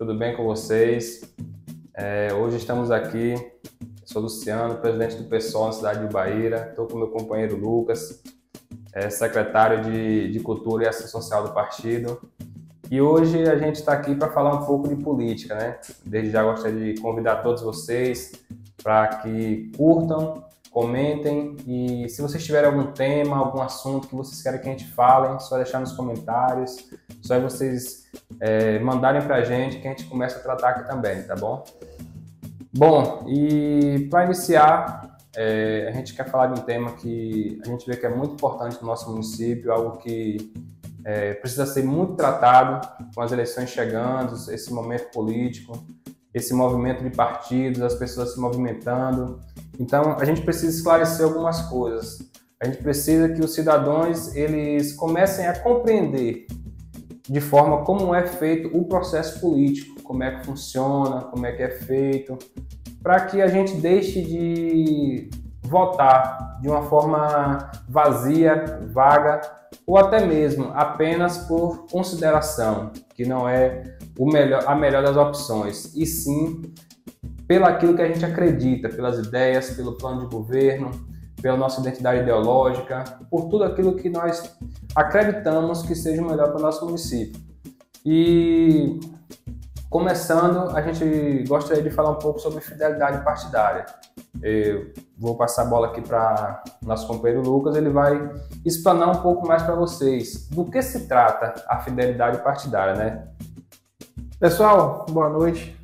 tudo bem com vocês? Hoje estamos aqui, sou Luciano, presidente do PSOL na cidade de Ubaíra, estou com meu companheiro Lucas, secretário de Cultura e Ação Social do partido. E hoje a gente está aqui para falar um pouco de política, né? Desde já gostaria de convidar todos vocês para que curtam, comentem e se vocês tiverem algum tema, algum assunto que vocês querem que a gente fale, só deixar nos comentários, só vocês mandarem para a gente que a gente começa a tratar aqui também, tá bom? Bom, e para iniciar, a gente quer falar de um tema que a gente vê que é muito importante no nosso município, algo que precisa ser muito tratado com as eleições chegando, esse momento político, esse movimento de partidos, as pessoas se movimentando. Então, a gente precisa esclarecer algumas coisas. A gente precisa que os cidadãos eles comecem a compreender de forma como é feito o processo político, como é que funciona, como é que é feito, para que a gente deixe de votar de uma forma vazia, vaga, ou até mesmo apenas por consideração, que não é a melhor das opções, e sim pelo aquilo que a gente acredita, pelas ideias, pelo plano de governo, pela nossa identidade ideológica, por tudo aquilo que nós acreditamos que seja o melhor para o nosso município. E começando, a gente gostaria de falar um pouco sobre fidelidade partidária. Eu vou passar a bola aqui para o nosso companheiro Lucas, ele vai explanar um pouco mais para vocês do que se trata a fidelidade partidária, né? Pessoal, boa noite.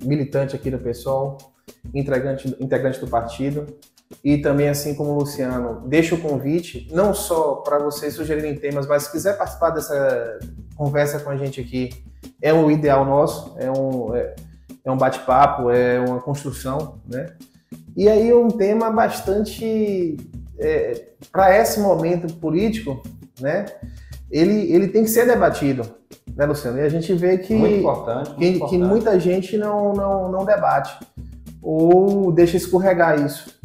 Militante aqui do PSOL, integrante do partido e também, assim como o Luciano, deixo o convite não só para vocês sugerirem temas, mas se quiser participar dessa conversa com a gente aqui, é um ideal nosso, é um bate-papo, é uma construção, né? E aí um tema bastante, para esse momento político, né? Ele tem que ser debatido, né, Luciano? E a gente vê que, muito importante. Que muita gente não debate ou deixa escorregar isso.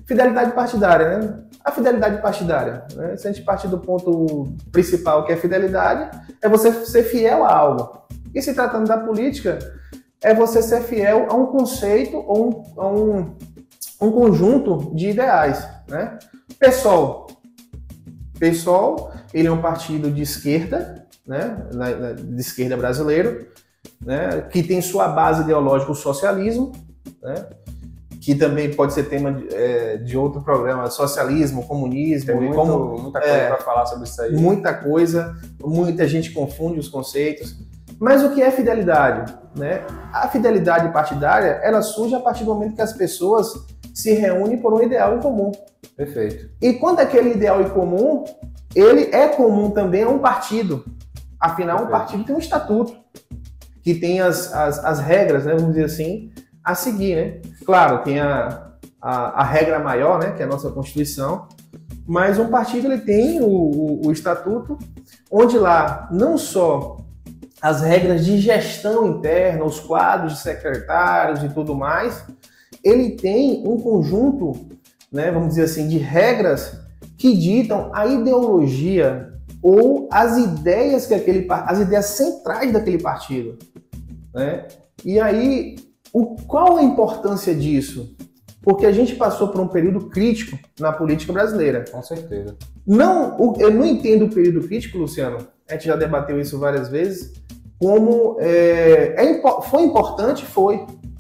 Fidelidade partidária, né? A fidelidade partidária, né? Se a gente partir do ponto principal, que é fidelidade, é você ser fiel a algo. E se tratando da política, é você ser fiel a um conceito ou a um conjunto de ideais, né? PSOL, ele é um partido de esquerda, né? De esquerda brasileiro, né? Que tem sua base ideológica o socialismo, né? Que também pode ser tema de outro programa, socialismo, comunismo. Tem muita coisa para falar sobre isso aí. Muita coisa, muita gente confunde os conceitos. Mas o que é fidelidade? Né? A fidelidade partidária, ela surge a partir do momento que as pessoas se reúnem por um ideal em comum. Perfeito. E quando aquele ideal em comum, ele é comum também a um partido. Afinal, perfeito. Um partido tem um estatuto, que tem as regras, né, vamos dizer assim, a seguir, né? Claro, tem a regra maior, né, que é a nossa Constituição, mas um partido ele tem o estatuto, onde lá não só as regras de gestão interna, os quadros de secretários e tudo mais, ele tem um conjunto, né, vamos dizer assim, de regras que ditam a ideologia ou as ideias as ideias centrais daquele partido, né? E aí, qual a importância disso? Porque a gente passou por um período crítico na política brasileira. Com certeza. Eu não entendo o período crítico, Luciano, a gente já debateu isso várias vezes, como foi importante,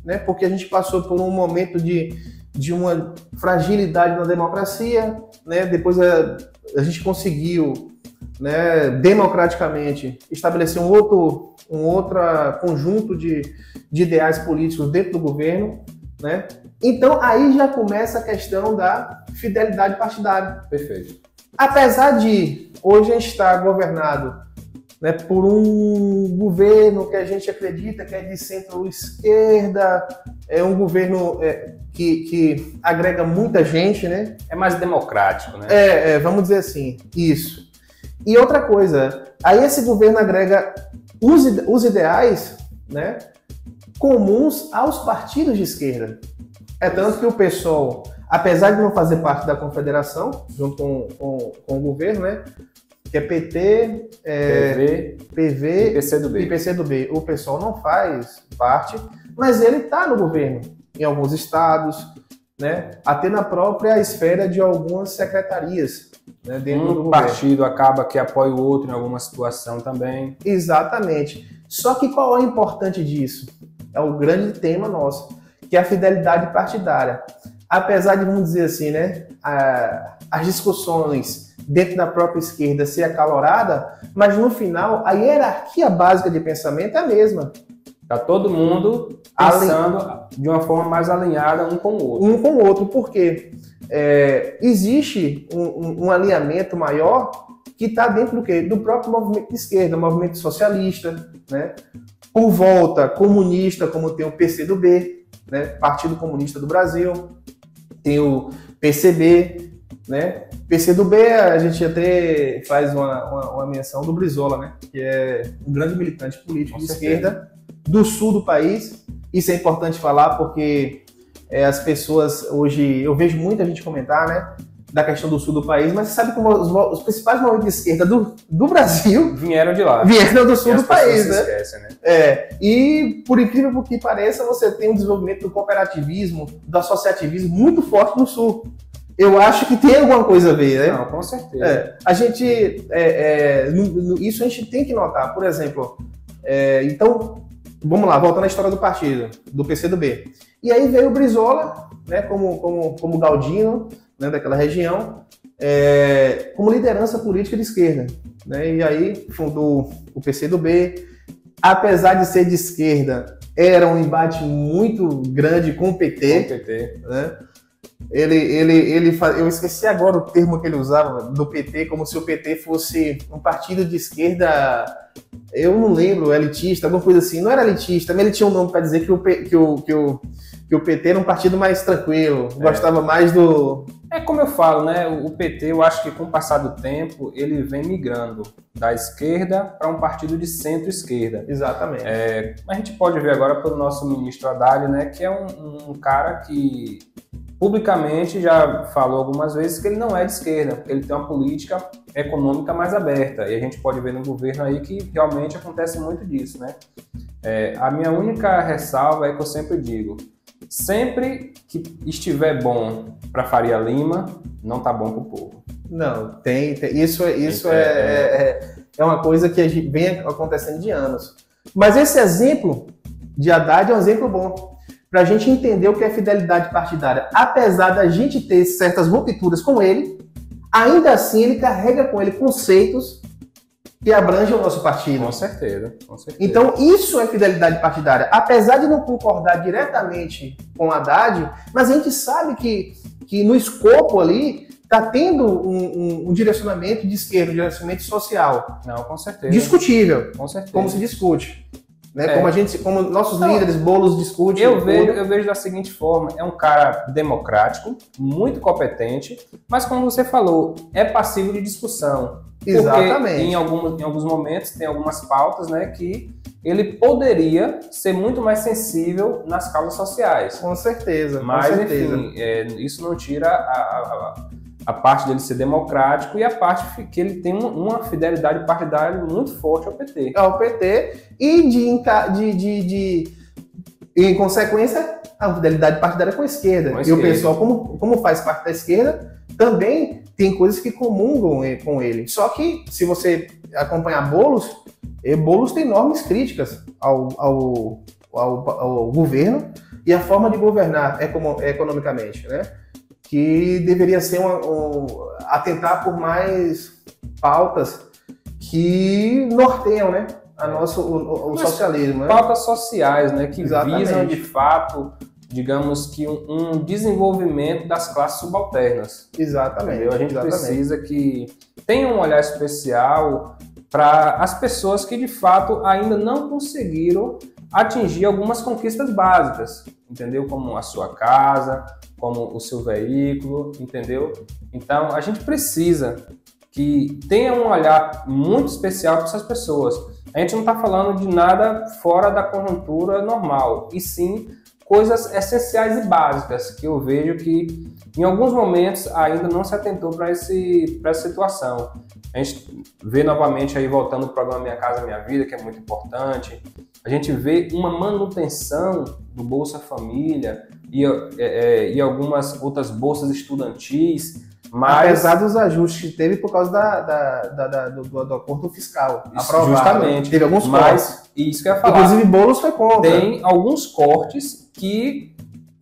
né? Porque a gente passou por um momento de uma fragilidade na democracia, né? Depois a gente conseguiu, né, democraticamente estabelecer um outro conjunto de ideais políticos dentro do governo, né? Então aí já começa a questão da fidelidade partidária. Perfeito. Apesar de hoje a gente estar governado, né, por um governo que a gente acredita que é de centro-esquerda, é um governo que agrega muita gente, né? É mais democrático, né? Vamos dizer assim, isso. E outra coisa, aí esse governo agrega os ideais, né, comuns aos partidos de esquerda. É tanto que o PSOL, apesar de não fazer parte da confederação, junto com o governo, né, que é PT, PV e PCdoB. E PCdoB. O PSOL não faz parte, mas ele está no governo, em alguns estados, né? Até na própria esfera de algumas secretarias, né, dentro do governo. Partido acaba que apoia o outro em alguma situação também. Exatamente. Só que qual é o importante disso? É o grande tema nosso, que é a fidelidade partidária. Apesar de, vamos dizer assim, né, as discussões dentro da própria esquerda ser acalorada, mas no final a hierarquia básica de pensamento é a mesma. Tá todo mundo pensando de uma forma mais alinhada um com o outro. Um com o outro, porque existe um alinhamento maior que está dentro do quê? Do próprio movimento de esquerda, movimento socialista, né? Por volta comunista, como tem o PCdoB, né? Partido Comunista do Brasil, tem o PCB, né? PCdoB, a gente até faz uma menção do Brizola, né? Que é um grande militante político de esquerda do sul do país. Isso é importante falar porque as pessoas hoje, eu vejo muita gente comentar, né? Da questão do sul do país, mas você sabe como os principais movimentos de esquerda do Brasil vieram de lá. Vieram do sul do país, né? Esquecem, né? E por incrível que pareça, você tem um desenvolvimento do cooperativismo, do associativismo muito forte no sul. Eu acho que tem alguma coisa a ver, né? Não, com certeza. A gente, isso a gente tem que notar. Por exemplo, então, vamos lá, voltando à história do partido, do PCdoB. E aí veio o Brizola, né, como Galdino, né, daquela região, como liderança política de esquerda, né, e aí fundou o PCdoB. Apesar de ser de esquerda, era um embate muito grande com o PT. Né? Eu esqueci agora o termo que ele usava do PT, como se o PT fosse um partido de esquerda, eu não lembro, elitista, alguma coisa assim. Não era elitista, mas ele tinha um nome para dizer que o PT era um partido mais tranquilo, gostava mais do... É como eu falo, né? O PT, eu acho que com o passar do tempo, ele vem migrando da esquerda para um partido de centro-esquerda. Exatamente. A gente pode ver agora pelo nosso ministro Haddad, né? Que é um cara que publicamente já falou algumas vezes que ele não é de esquerda, porque ele tem uma política econômica mais aberta. E a gente pode ver no governo aí que realmente acontece muito disso, né? A minha única ressalva é que eu sempre digo, sempre que estiver bom para Faria Lima, não tá bom para o povo. Não, isso é uma coisa que vem acontecendo de anos. Mas esse exemplo de Haddad é um exemplo bom para a gente entender o que é fidelidade partidária. Apesar da gente ter certas rupturas com ele, ainda assim ele carrega com ele conceitos que abrangem o nosso partido. Com certeza. Então, isso é fidelidade partidária. Apesar de não concordar diretamente com Haddad, mas a gente sabe que no escopo ali está tendo um direcionamento de esquerda, um direcionamento social. Não, com certeza. Discutível. Com certeza. Como se discute. Né? Como nossos líderes, Boulos discutem. Eu vejo da seguinte forma, é um cara democrático, muito competente, mas como você falou, é passível de discussão. Exatamente. Porque em alguns momentos tem algumas pautas, né, que ele poderia ser muito mais sensível nas causas sociais. Com certeza. Mas, com certeza. Enfim, isso não tira a parte dele ser democrático e a parte que ele tem uma fidelidade partidária muito forte ao PT. Ao PT e em consequência, a fidelidade partidária com a esquerda. E o pessoal, como faz parte da esquerda, também tem coisas que comungam com ele. Só que, se você acompanhar Boulos tem enormes críticas ao governo e a forma de governar economicamente, né? Que deveria ser atentar por mais pautas que norteiam, né, o socialismo. Né? Pautas sociais, né, que Exatamente. Visam de fato, digamos que um desenvolvimento das classes subalternas. Exatamente. Entendeu? A gente precisa que tenha um olhar especial para as pessoas que de fato ainda não conseguiram atingir algumas conquistas básicas, entendeu? Como a sua casa, como o seu veículo, entendeu? Então, a gente precisa que tenha um olhar muito especial para essas pessoas. A gente não está falando de nada fora da conjuntura normal, e sim coisas essenciais e básicas que eu vejo que em alguns momentos ainda não se atentou para essa situação. A gente vê novamente aí voltando o programa Minha Casa Minha Vida, que é muito importante. A gente vê uma manutenção do Bolsa Família e algumas outras bolsas estudantis. Mas, apesar dos ajustes que teve por causa do acordo fiscal aprovado. Justamente. Teve alguns cortes. Isso que eu ia falar. Inclusive, Boulos foi contra. Tem alguns cortes que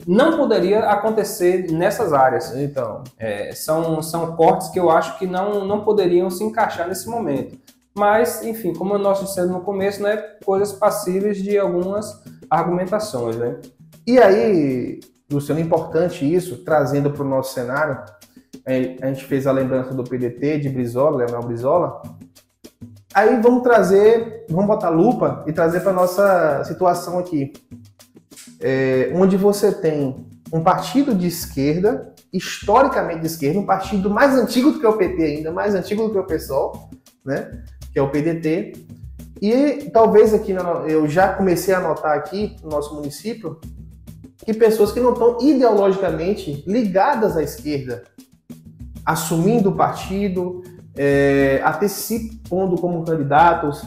não poderia acontecer nessas áreas. Então. São cortes que eu acho que não poderiam se encaixar nesse momento. Mas, enfim, como nós dissemos no começo, né, coisas passíveis de algumas argumentações, né? E aí, Luciano, importante isso, trazendo para o nosso cenário, a gente fez a lembrança do PDT, de Brizola, Leonel Brizola. Aí vamos botar lupa e trazer para nossa situação aqui. Onde você tem um partido de esquerda, historicamente de esquerda, um partido mais antigo do que o PT ainda, mais antigo do que o PSOL, né? Que é o PDT. E talvez aqui, eu já comecei a notar aqui no nosso município, que pessoas que não estão ideologicamente ligadas à esquerda, assumindo o partido, até se pondo como candidatos.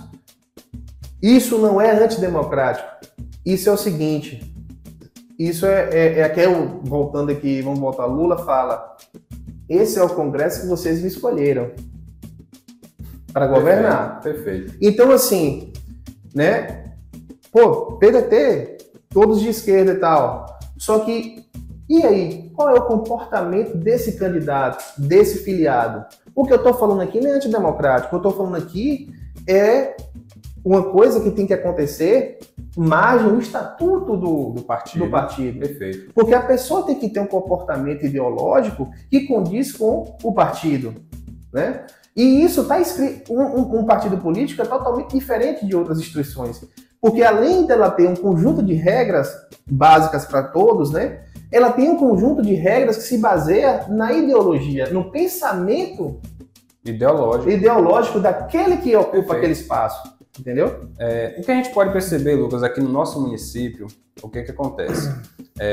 Isso não é antidemocrático. Isso é o seguinte, isso voltando aqui, vamos voltar, Lula fala, esse é o Congresso que vocês me escolheram para governar. Perfeito. Então, assim, né, PDT, todos de esquerda e tal, só que, e aí, qual é o comportamento desse candidato, desse filiado? O que eu estou falando aqui não é antidemocrático, o que eu estou falando aqui é uma coisa que tem que acontecer, margem o estatuto do partido. Perfeito. Porque a pessoa tem que ter um comportamento ideológico que condiz com o partido, né? E isso está escrito, um partido político é totalmente diferente de outras instituições, porque além dela ter um conjunto de regras básicas para todos, né? Ela tem um conjunto de regras que se baseia na ideologia, no pensamento ideológico daquele que ocupa aquele espaço, entendeu? O que a gente pode perceber, Lucas, aqui no nosso município, o que acontece?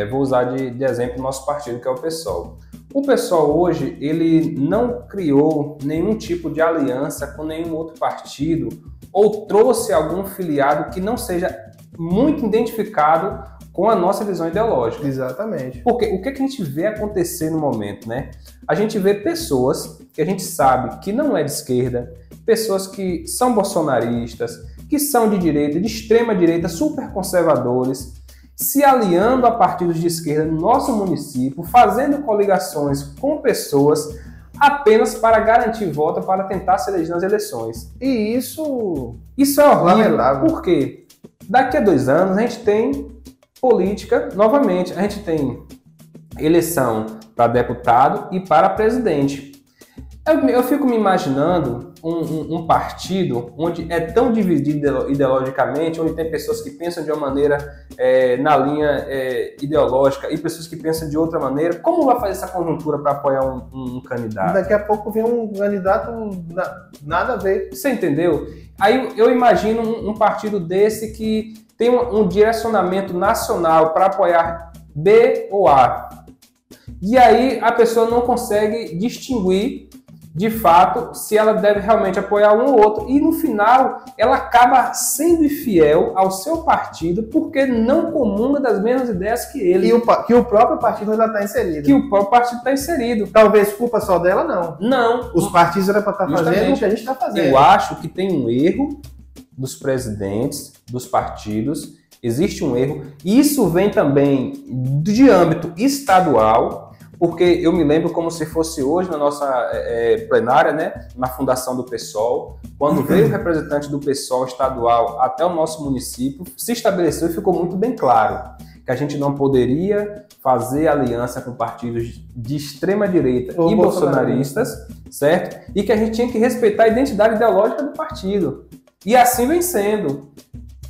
Vou usar de exemplo o nosso partido, que é o PSOL. O PSOL hoje, ele não criou nenhum tipo de aliança com nenhum outro partido ou trouxe algum filiado que não seja muito identificado com a nossa visão ideológica. Exatamente. Porque o que a gente vê acontecer no momento, né? A gente vê pessoas que a gente sabe que não é de esquerda, pessoas que são bolsonaristas, que são de direita, de extrema direita, super conservadores, se aliando a partidos de esquerda no nosso município, fazendo coligações com pessoas apenas para garantir voto, para tentar se eleger nas eleições. E isso é horrível. Por quê? Daqui a 2 anos a gente tem política, novamente, a gente tem eleição para deputado e para presidente. Eu fico me imaginando um partido onde é tão dividido ideologicamente, onde tem pessoas que pensam de uma maneira na linha ideológica e pessoas que pensam de outra maneira. Como vai fazer essa conjuntura para apoiar um candidato? Daqui a pouco vem um candidato nada a ver. Você entendeu? Aí eu imagino um partido desse que tem um direcionamento nacional para apoiar B ou A. E aí a pessoa não consegue distinguir de fato se ela deve realmente apoiar um ou outro. E no final ela acaba sendo infiel ao seu partido porque não comunga das mesmas ideias que ele. Que o próprio partido já está inserido. Que o próprio partido está inserido. Talvez culpa só dela, não. Não. Os partidos eram para estar fazendo o que a gente está fazendo. Eu acho que tem um erro dos presidentes, dos partidos. Existe um erro. E isso vem também de âmbito estadual, porque eu me lembro como se fosse hoje na nossa plenária, né, na fundação do PSOL, quando veio o representante do PSOL estadual até o nosso município, se estabeleceu e ficou muito bem claro que a gente não poderia fazer aliança com partidos de extrema direita e bolsonaristas, certo? E que a gente tinha que respeitar a identidade ideológica do partido. E assim vem sendo.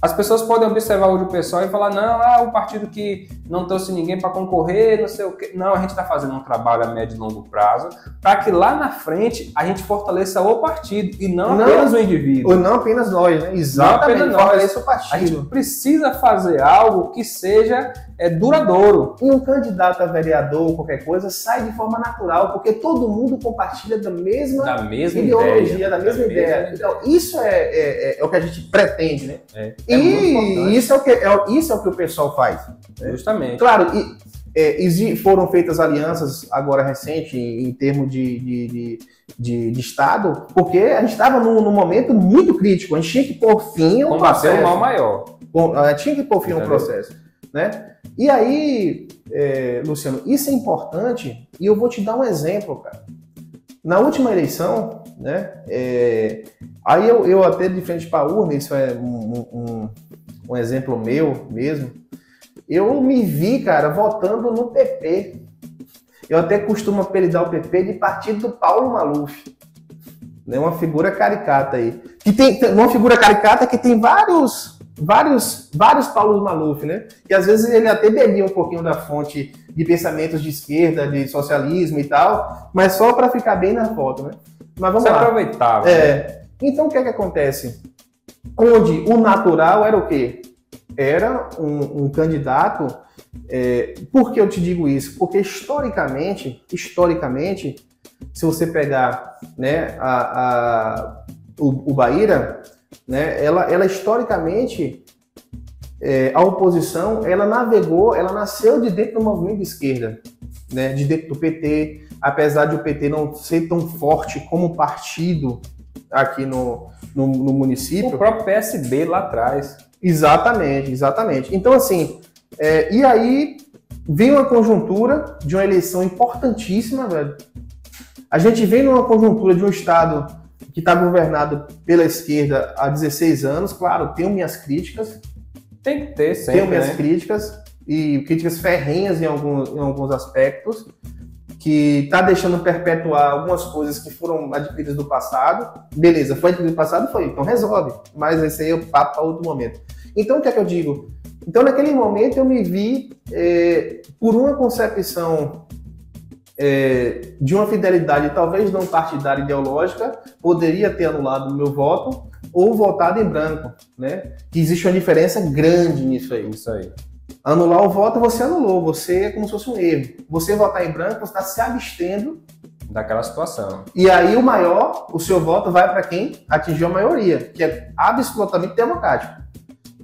As pessoas podem observar hoje o pessoal e falar, não, o partido que não trouxe ninguém para concorrer, não sei o quê. Não, a gente está fazendo um trabalho a médio e longo prazo para que lá na frente a gente fortaleça o partido e não apenas o indivíduo. Ou não apenas nós, né? Exatamente, fortaleça o partido. A gente precisa fazer algo que seja duradouro. E um candidato a vereador, qualquer coisa, sai de forma natural, porque todo mundo compartilha da mesma ideologia, da mesma ideia. Então, isso é o que a gente pretende, né? E isso é o que o pessoal faz. Justamente. Claro, foram feitas alianças agora recente em termos de Estado, porque a gente estava num momento muito crítico. A gente tinha que pôr fim ao processo. Combater o mal maior. Tinha que pôr fim ao processo, né? E aí, Luciano, isso é importante e eu vou te dar um exemplo, cara. Na última eleição, né? Aí eu até de frente para a urna, isso é um exemplo meu mesmo. Eu me vi, cara, votando no PP. Eu até costumo apelidar o PP de partido do Paulo Maluf. Né? Uma figura caricata aí. Que tem uma figura caricata que tem vários Paulos Maluf, né? Que às vezes ele até bebia um pouquinho da fonte de pensamentos de esquerda, de socialismo e tal, mas só para ficar bem na foto, né? Mas vamos lá. Você aproveitava. Então o que é que acontece? Onde o natural era o quê? Era um candidato. Por que eu te digo isso? Porque historicamente, se você pegar, né, o Bahia, né, ela historicamente, a oposição, ela nasceu de dentro do movimento de esquerda, né, de dentro do PT, apesar de o PT não ser tão forte como partido aqui no município. O próprio PSB lá atrás. Exatamente. Então, assim, e aí vem uma conjuntura de uma eleição importantíssima, velho. A gente vem numa conjuntura de um estado que está governado pela esquerda há 16 anos. Claro, tenho minhas críticas. Tem que ter sempre, tenho minhas críticas, e críticas ferrenhas em alguns aspectos, que está deixando perpetuar algumas coisas que foram adquiridas do passado. Beleza, foi adquirido do passado? Foi, então resolve. Mas esse aí é o papo para outro momento. Então, o que é que eu digo? Então, naquele momento, eu me vi, por uma concepção de uma fidelidade talvez não partidária ideológica, poderia ter anulado o meu voto ou votado em branco, né? Que existe uma diferença grande nisso aí. Isso aí. Anular o voto, você anulou, você é como se fosse um erro. Você votar em branco, você está se abstendo daquela situação. E aí o seu voto vai para quem atingiu a maioria, que é absolutamente democrático.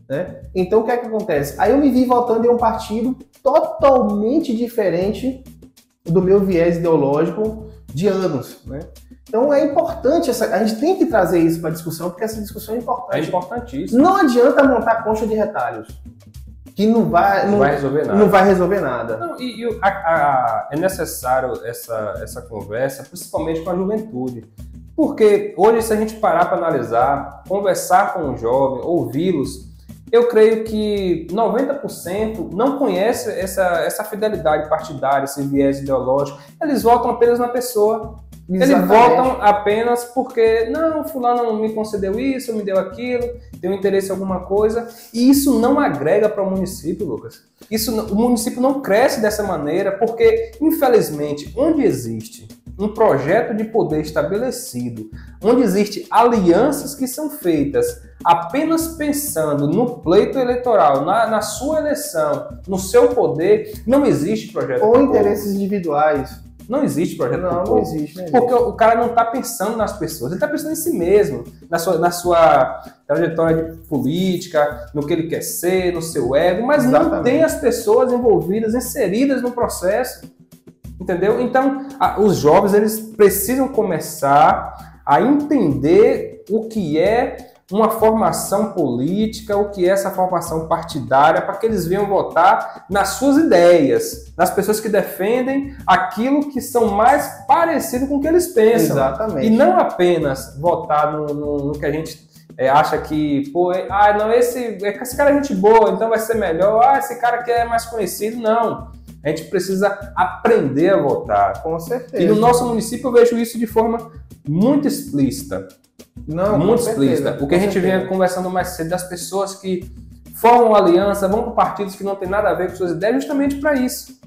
Né? Então o que é que acontece? Aí eu me vi votando em um partido totalmente diferente do meu viés ideológico de anos. Né? Então é importante, a gente tem que trazer isso para a discussão, porque essa discussão é importante. É importantíssimo. Não adianta montar concha de retalhos, que não vai resolver nada. Não vai resolver nada. Não, é necessário essa conversa, principalmente com a juventude. Porque hoje, se a gente parar para analisar, conversar com um jovem, ouvi-los, eu creio que 90% não conhece essa fidelidade partidária, esse viés ideológico. Eles votam apenas na pessoa. Exatamente. Eles votam apenas porque, não, fulano me concedeu isso, me deu aquilo, tem um interesse em alguma coisa. E isso não agrega para o município, Lucas. O município não cresce dessa maneira porque, infelizmente, onde existe um projeto de poder estabelecido, onde existem alianças que são feitas apenas pensando no pleito eleitoral, na sua eleição, no seu poder, não existe projeto. Ou interesses individuais. Não existe projeto não, não existe. Porque o cara não está pensando nas pessoas, ele está pensando em si mesmo, na sua trajetória de política, no que ele quer ser, no seu ego, mas Exatamente. Não tem as pessoas envolvidas, inseridas no processo. Entendeu? Então, os jovens eles precisam começar a entender o que é uma formação política, o que é essa formação partidária, para que eles venham votar nas suas ideias, nas pessoas que defendem aquilo que são mais parecido com o que eles pensam. Exatamente. E não apenas votar no que a gente acha que, esse cara é gente boa, então vai ser melhor, esse cara que é mais conhecido, não. A gente precisa aprender a votar. Com certeza. E no nosso município eu vejo isso de forma muito explícita. Não, muito explícita. O que a gente vinha conversando mais cedo, das pessoas que formam aliança, vão para partidos que não tem nada a ver com suas ideias, justamente para isso.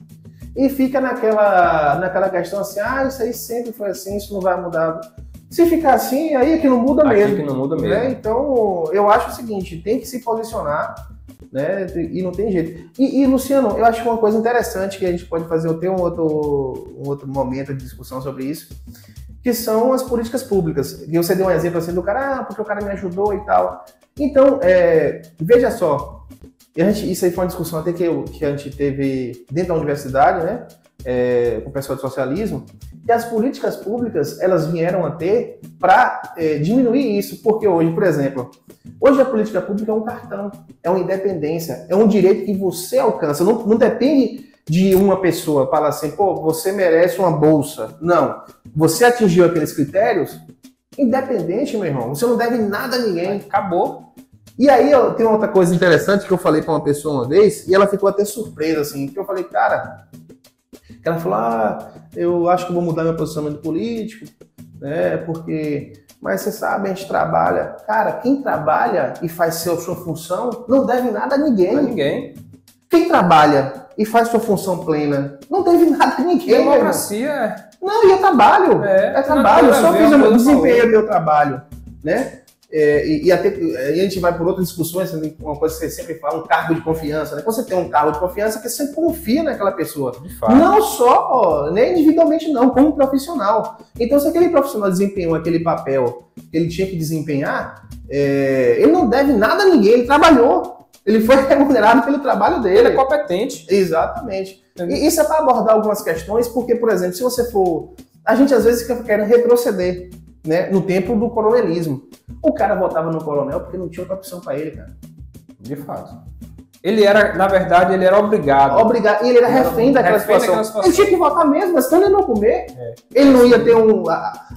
E fica naquela questão assim, isso aí sempre foi assim, isso não vai mudar. Se ficar assim, aí é que não muda mesmo. Que não muda mesmo. Né? Então, eu acho o seguinte, tem que se posicionar, né? E não tem jeito. E Luciano, eu acho uma coisa interessante que a gente pode fazer, eu tenho um outro momento de discussão sobre isso, que são as políticas públicas. E você deu um exemplo assim do cara, porque o cara me ajudou e tal. Então, veja só, isso aí foi uma discussão até que a gente teve dentro da universidade, né, com o pessoal de socialismo, que as políticas públicas, elas vieram a ter para diminuir isso, porque hoje, por exemplo, hoje a política pública é um cartão, é uma independência, é um direito que você alcança, não depende de uma pessoa falar assim, você merece uma bolsa. Não, você atingiu aqueles critérios, independente, meu irmão, você não deve nada a ninguém. Acabou. E aí tem outra coisa interessante que eu falei para uma pessoa uma vez, e ela ficou até surpresa, assim, que eu falei, cara, ela falou, eu acho que vou mudar meu posicionamento político, né, porque, mas você sabe, a gente trabalha, cara, quem trabalha e faz sua função, não deve nada a ninguém. A ninguém. Quem trabalha e faz sua função plena, não deve nada a ninguém. Democracia. Não, e é trabalho. É trabalho. Eu só desempenhei o meu trabalho, né? E até a gente vai por outras discussões, uma coisa que você sempre fala, um cargo de confiança, né? Quando você tem um cargo de confiança, você sempre confia naquela pessoa. Não só, nem individualmente não, como profissional. Então, se aquele profissional desempenhou aquele papel que ele tinha que desempenhar, ele não deve nada a ninguém, ele trabalhou. Ele foi remunerado pelo trabalho dele. Ele é competente. Exatamente. E isso é para abordar algumas questões, porque, por exemplo, se você for... A gente às vezes fica querendo retroceder, né, no tempo do coronelismo. O cara votava no coronel porque não tinha outra opção para ele, cara. De fato. Ele era, na verdade, ele era obrigado. E ele era refém daquela situação. Ele tinha que votar mesmo, mas quando ele não comer, ele não ia ter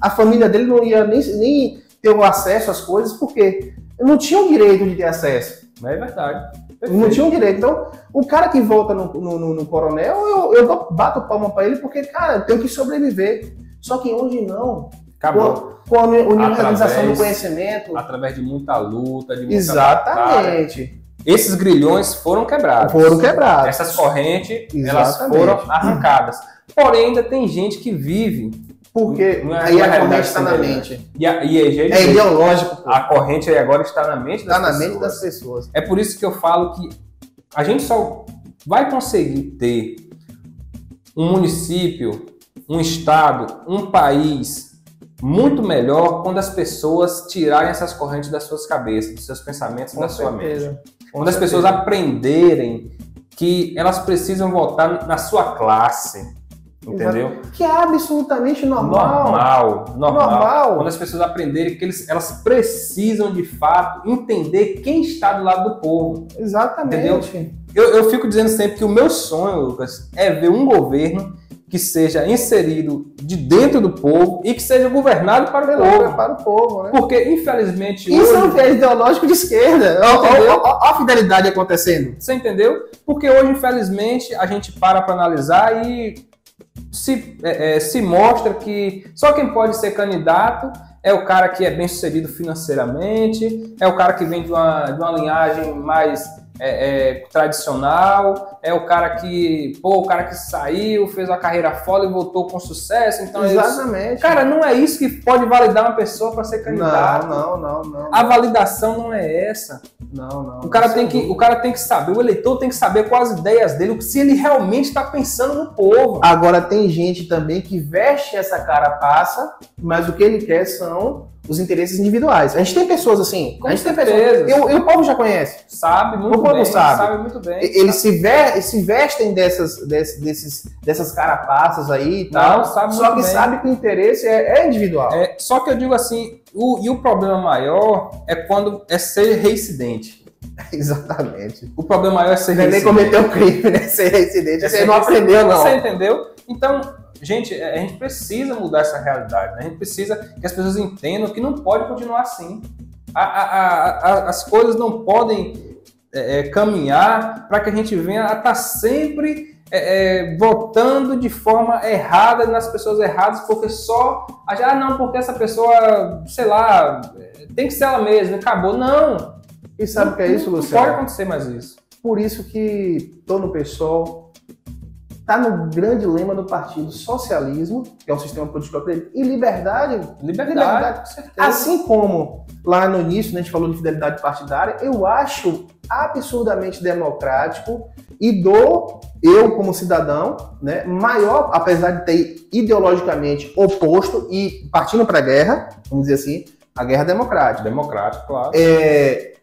a família dele não ia nem ter o acesso às coisas, porque não tinha o direito de ter acesso. É verdade. Perfeito. Não tinha um direito. Então, o cara que volta no coronel, eu bato palma pra ele porque, cara, eu tenho que sobreviver. Só que hoje não. Acabou. Com a universalização do conhecimento. Através de muita luta, de muita Exatamente. batalha. Esses grilhões foram quebrados. Essas correntes, elas foram arrancadas. Porém, ainda tem gente que vive. Porque aí a corrente está na mente. É ideológico. Pô. A corrente aí agora está na mente das pessoas. Está na mente das pessoas. É por isso que eu falo que a gente só vai conseguir ter um município, um estado, um país muito melhor quando as pessoas tirarem essas correntes das suas cabeças, dos seus pensamentos, da sua mente. Quando as pessoas aprenderem que elas precisam votar na sua classe. Entendeu? Exato. Que é absolutamente normal. Quando as pessoas aprenderem que elas precisam, de fato, entender quem está do lado do povo. Exatamente. Entendeu? Eu fico dizendo sempre que o meu sonho, Lucas, é ver um governo que seja inserido de dentro do povo e que seja governado para o povo. Né? Porque, infelizmente, isso hoje... é um viés ideológico de esquerda. Olha a fidelidade acontecendo. Você entendeu? Porque hoje, infelizmente, a gente para analisar e se mostra que só quem pode ser candidato é o cara que é bem sucedido financeiramente, é o cara que vem de uma linhagem mais tradicional, é o cara que saiu, fez uma carreira foda e voltou com sucesso. Então exatamente. Cara, não é isso que pode validar uma pessoa para ser candidato. Não. A validação não é essa. Não. O cara tem que saber, o eleitor tem que saber quais as ideias dele, se ele realmente está pensando no povo. Agora tem gente também que veste essa carapaça, mas o que ele quer são os interesses individuais. A gente tem pessoas assim. A gente tem pessoas. E o povo já conhece. Sabe muito bem. Sabe muito bem. Eles se vestem dessas carapaças aí e tal. Só que sabe que o interesse é individual. Só que eu digo assim, o problema maior é quando é ser reincidente. Exatamente. O problema maior é ser reincidente. Nem cometer um crime, né? Ser reincidente. Você não aprendeu, não. Você entendeu? Então, gente, a gente precisa mudar essa realidade, né? A gente precisa que as pessoas entendam que não pode continuar assim. As coisas não podem caminhar para que a gente venha a estar sempre votando de forma errada nas pessoas erradas, porque não, porque essa pessoa, sei lá, tem que ser ela mesma, acabou. Não! E sabe o que é isso, Luciano? Não pode acontecer mais isso. Por isso que tô no PSOL, tá no grande lema do partido: socialismo, que é um sistema político acredito, e liberdade. Liberdade, com certeza. Assim como lá no início, né, a gente falou de fidelidade partidária, eu acho absurdamente democrático e eu como cidadão, né, maior, apesar de ter ideologicamente oposto e partindo para a guerra, vamos dizer assim, a guerra democrática. Democrático, claro.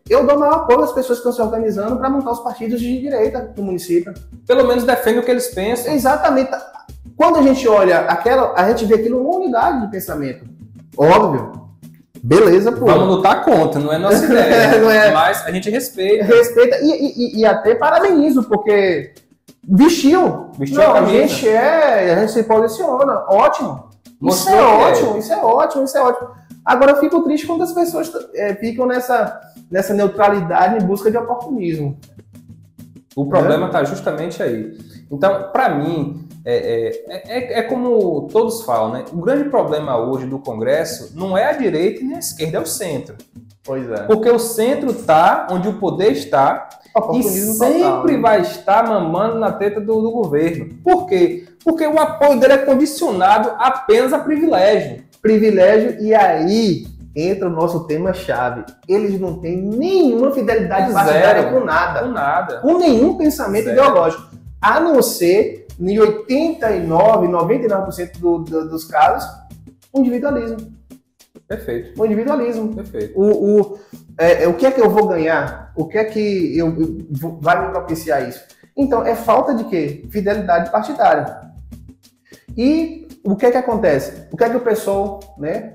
Eu dou maior apoio às pessoas que estão se organizando para montar os partidos de direita do município. Pelo menos defende o que eles pensam. Exatamente. Quando a gente olha a gente vê aquilo uma unidade de pensamento. Óbvio. Beleza, pô. Vamos lutar contra, não é nossa ideia. Mas a gente respeita. Respeita e até parabenizo, porque vestiu A não, camisa. a gente se posiciona. Ótimo. Isso é ótimo. Agora eu fico triste quando as pessoas ficam nessa neutralidade em busca de oportunismo. O problema está justamente aí. Então, para mim, é como todos falam, né? O grande problema hoje do Congresso não é a direita nem a esquerda, é o centro. Pois é. Porque o centro está onde o poder está e sempre total, né? vai estar mamando na teta do governo. Por quê? Porque o apoio dele é condicionado apenas a privilégio. E aí entra o nosso tema-chave. Eles não têm nenhuma fidelidade partidária com nada. Com nada. Com nenhum pensamento ideológico. A não ser, em 99% dos casos, o individualismo. Perfeito. O individualismo. Perfeito. O que é que eu vou ganhar? O que é que vai me propiciar isso? Então, é falta de quê? Fidelidade partidária. E o que é que acontece? O que é que o pessoal, né,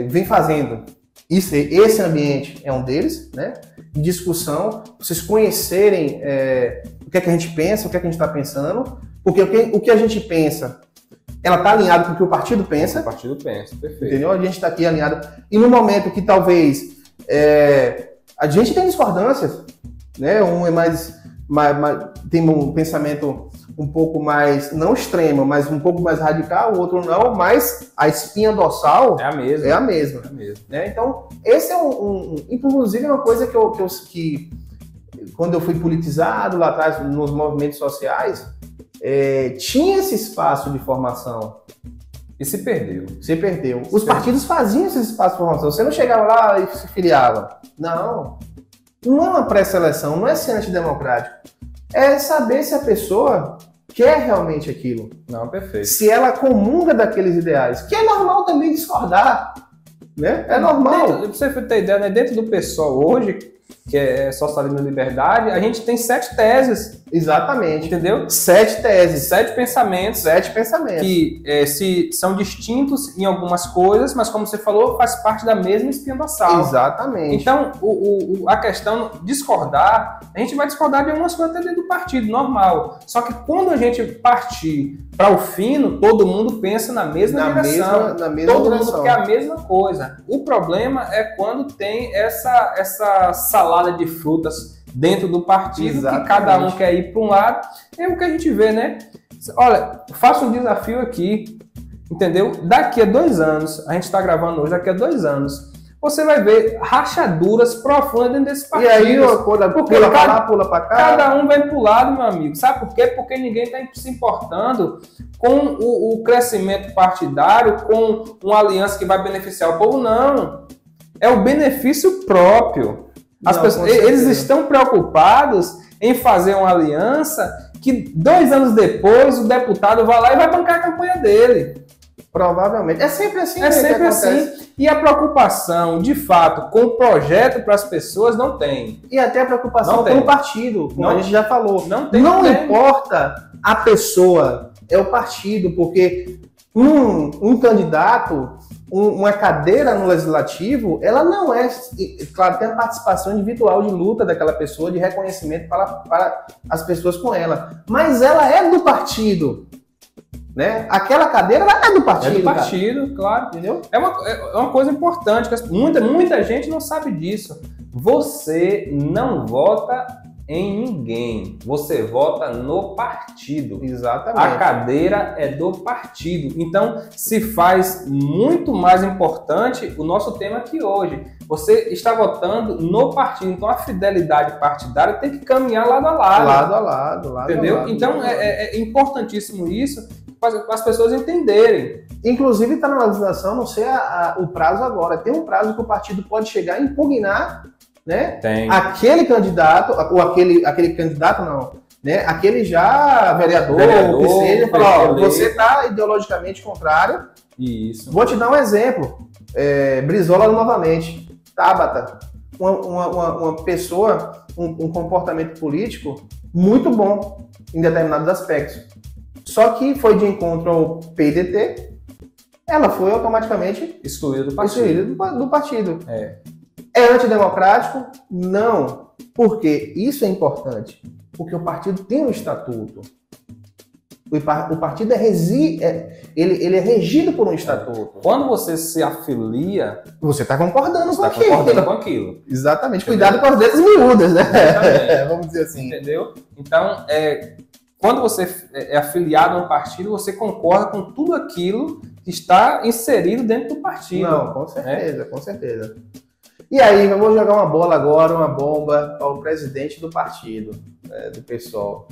vem fazendo? Esse ambiente é um deles, né? De discussão, vocês conhecerem o que é que a gente pensa, o que é que a gente está pensando, porque o que a gente pensa, ela está alinhada com o que o partido pensa. O partido pensa, perfeito. Entendeu? A gente está aqui alinhado. E no momento que talvez a gente tem discordâncias, né? Um é mais tem um pensamento um pouco mais, não extremo, mas um pouco mais radical, o outro não, mas a espinha dorsal é a mesma. É a mesma. Né? Então, esse é inclusive é uma coisa que quando eu fui politizado lá atrás nos movimentos sociais, tinha esse espaço de formação. E se perdeu. Os partidos faziam esse espaço de formação. Você não chegava lá e se filiava. Não é uma pré-seleção, não é ser antidemocrático. É saber se a pessoa quer realmente aquilo. Não, perfeito. Se ela comunga daqueles ideais. Que é normal também discordar. Né? É normal. Pra você ter ideia, né? Dentro do PSOL hoje, que é Socialismo e Liberdade, a gente tem 7 teses. Exatamente. Entendeu? 7 teses. 7 pensamentos. 7 pensamentos. Que são distintos em algumas coisas, mas como você falou, faz parte da mesma espinha dorsal. Exatamente. Então, a questão de discordar, a gente vai discordar de algumas coisas até dentro do partido, normal. Só que quando a gente partir para o fino, todo mundo pensa na mesma direção. Todo mundo quer a mesma coisa. O problema é quando tem essa salada de frutas dentro do partido, que cada um quer ir para um lado. É o que a gente vê, né? Olha, faço um desafio aqui, entendeu? Daqui a 2 anos, a gente está gravando hoje, daqui a 2 anos, você vai ver rachaduras profundas dentro desse partido. E aí, pula para lá, pula para cá. Cada um vai pro lado, meu amigo. Sabe por quê? Porque ninguém está se importando com o crescimento partidário, com uma aliança que vai beneficiar o povo, não. É o benefício próprio. Eles estão preocupados em fazer uma aliança que 2 anos depois o deputado vai lá e vai bancar a campanha dele. Provavelmente. É sempre assim. É sempre assim. E a preocupação, de fato, com o projeto para as pessoas não tem. E até a preocupação com o partido, como a gente já falou. Não importa a pessoa, é o partido, porque um candidato, uma cadeira no legislativo, ela não é, claro, tem a participação individual de luta daquela pessoa, de reconhecimento para as pessoas com ela, mas ela é do partido, né? Aquela cadeira, ela é do partido. É do partido, claro. Entendeu? É uma coisa importante, que muita gente não sabe disso. Você não vota em ninguém. Você vota no partido. Exatamente. A cadeira é do partido. Então, se faz muito mais importante o nosso tema aqui hoje. Você está votando no partido. Então, a fidelidade partidária tem que caminhar lado a lado. Lado a lado. Entendeu? A lado, então, é importantíssimo isso para as pessoas entenderem. Inclusive, está na legislação, não sei o prazo agora. Tem um prazo que o partido pode chegar e impugnar, né? Tem. Aquele candidato, ou aquele candidato não, né? Aquele já vereador ou que seja, falar, ó, você está ideologicamente contrário. Isso. Vou te dar um exemplo. Brizola novamente. Tabata, uma pessoa, um comportamento político muito bom em determinados aspectos. Só que foi de encontro ao PDT, ela foi automaticamente excluída do partido. É antidemocrático? Não. Porque isso é importante. Porque o partido tem um estatuto. O partido ele é regido por um estatuto. Quando você se afilia, você está concordando com aquilo. Exatamente. Entendeu? Cuidado com as letras miúdas, né? Vamos dizer assim. Entendeu? Então, quando você é afiliado a um partido, você concorda com tudo aquilo que está inserido dentro do partido. Não, com certeza, com certeza. E aí, vamos jogar uma bola agora, uma bomba para o presidente do partido, do PSOL.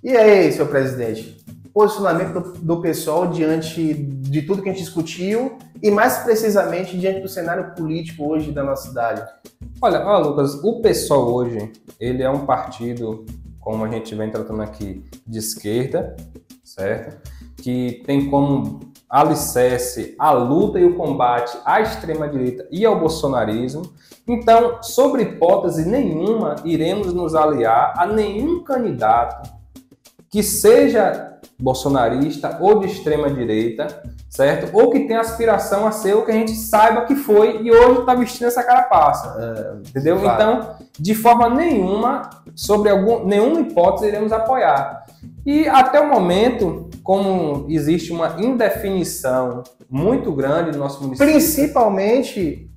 E aí, seu presidente, posicionamento do PSOL diante de tudo que a gente discutiu e mais precisamente diante do cenário político hoje da nossa cidade? Olha, Lucas, o PSOL hoje, ele é um partido, como a gente vem tratando aqui, de esquerda, certo? Que tem como alicerce a luta e o combate à extrema-direita e ao bolsonarismo. Então, sobre hipótese nenhuma, iremos nos aliar a nenhum candidato que seja bolsonarista ou de extrema-direita, certo? Ou que tenha aspiração a ser o que a gente saiba que foi e hoje está vestindo essa carapaça, entendeu? Claro. Então, de forma nenhuma, sobre nenhuma hipótese, iremos apoiar. E até o momento, como existe uma indefinição muito grande no nosso município... Principalmente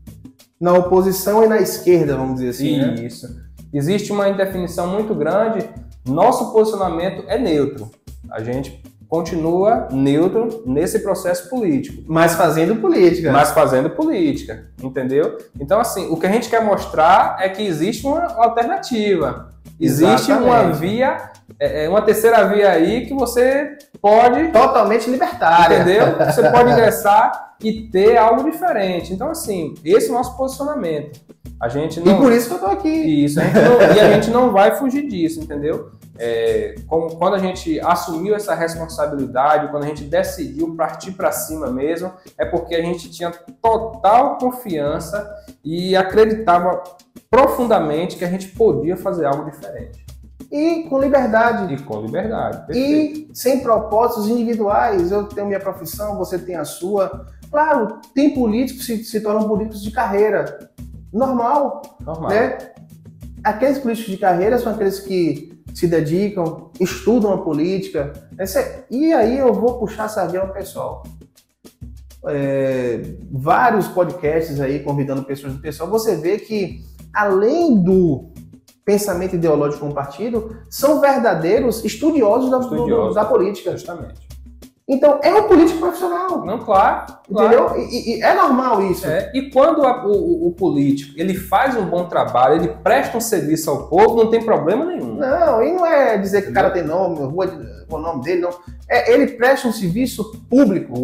na oposição e na esquerda, vamos dizer assim, Isso. Né? Existe uma indefinição muito grande. Nosso posicionamento é neutro. A gente continua neutro nesse processo político. Mas fazendo política. Entendeu? Então, assim, o que a gente quer mostrar é que existe uma alternativa. Existe uma via, uma terceira via aí que você pode... Totalmente libertária. Entendeu? Você pode ingressar e ter algo diferente. Então, assim, esse é o nosso posicionamento. A gente não... E por isso que eu tô aqui. Isso, e a gente não vai fugir disso, entendeu? Quando a gente assumiu essa responsabilidade, quando a gente decidiu partir para cima mesmo, é porque a gente tinha total confiança e acreditava profundamente que a gente podia fazer algo diferente. E com liberdade. Perfeito. E sem propósitos individuais. Eu tenho minha profissão, você tem a sua. Claro, tem políticos que se tornam políticos de carreira. Normal. Né? Aqueles políticos de carreira são aqueles que se dedicam, estudam a política. E aí eu vou puxar a sardinha ao pessoal. Vários podcasts aí convidando pessoas do pessoal. Você vê que, além do pensamento ideológico com o partido, são verdadeiros estudiosos da política. Justamente. Então, é um político profissional. Não, claro. Entendeu? E é normal isso. E quando o político ele faz um bom trabalho, ele presta um serviço ao povo, não tem problema nenhum. Não, e não é dizer que o cara tem nome, o nome dele, não. Ele presta um serviço público.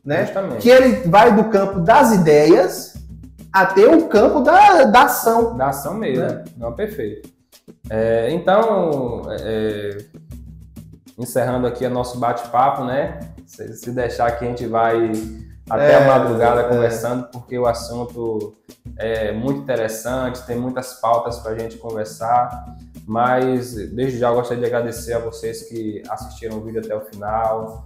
Né? Justamente. Que ele vai do campo das ideias até o campo da ação. Da ação mesmo. Né? Não, perfeito. Então... encerrando aqui o nosso bate-papo, né? Se deixar que a gente vai até a madrugada conversando, porque o assunto é muito interessante, tem muitas pautas para a gente conversar, mas desde já eu gostaria de agradecer a vocês que assistiram o vídeo até o final,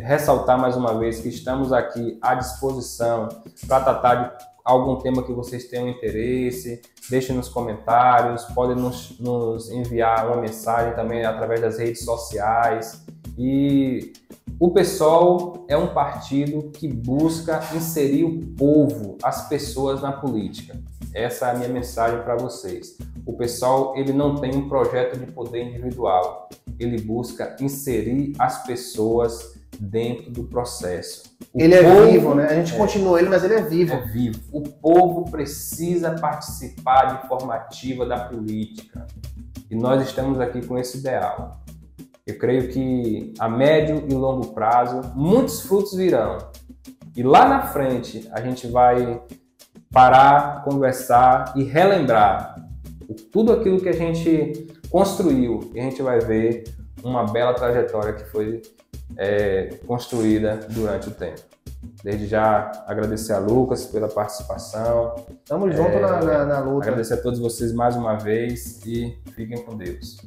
ressaltar mais uma vez que estamos aqui à disposição para tratar de algum tema que vocês tenham interesse, deixem nos comentários, podem nos enviar uma mensagem também através das redes sociais. E o PSOL é um partido que busca inserir o povo, as pessoas na política. essa é a minha mensagem para vocês. O pessoal, ele não tem um projeto de poder individual. Ele busca inserir as pessoas dentro do processo. Ele é vivo, né? A gente continua ele, mas ele é vivo. É vivo. O povo precisa participar de forma ativa da política. E nós estamos aqui com esse ideal. Eu creio que a médio e longo prazo, muitos frutos virão. E lá na frente, a gente vai parar, conversar e relembrar tudo aquilo que a gente construiu. E a gente vai ver uma bela trajetória que foi construída durante o tempo. Desde já agradecer a Lucas pela participação. Tamo junto na luta. Agradecer a todos vocês mais uma vez e fiquem com Deus.